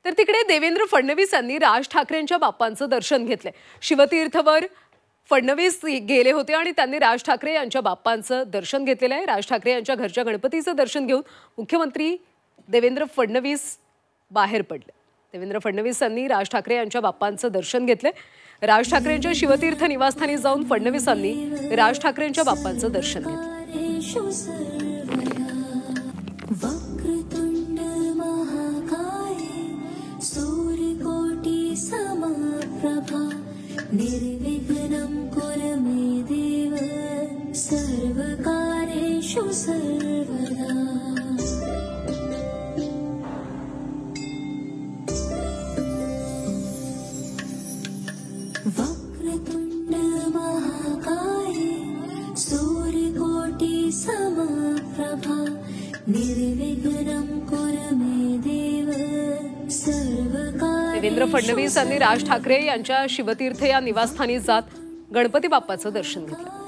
तर तिकडे देवेंद्र फडणवीस यांनी राज ठाकरेंच्या बाप्पांचं दर्शन घेतले। शिवतीर्थवर फडणवीस गेले होते आणि त्यांनी राज ठाकरे यांच्या बाप्पांचं दर्शन घेतलेलं आहे। राज ठाकरे यांच्या घरच्या गणपतीचं दर्शन घेऊन मुख्यमंत्री देवेंद्र फडणवीस बाहेर पडले। देवेंद्र फडणवीस यांनी राज ठाकरे यांच्या बाप्पांचं दर्शन घेतले। राज ठाकरेंच्या शिवतीर्थ निवासस्थानी जाऊन फडणवीसांनी राज ठाकरेंच्या बाप्पांचं दर्शन घेतलं। निर्विघ्नं कुरु मे देव सर्वकार्येषु सर्वदा। वक्रतुंड महाकाय सूर्यकोटि समप्रभा निर्विघ्नं कुरु मे देव सर्वकार्येषु। देवेंद्र फडणवीस यांनी राज ठाकरे यांच्या शिवतीर्थ या निवासस्थानी जात गणपती बाप्पाचं दर्शन घेतलं।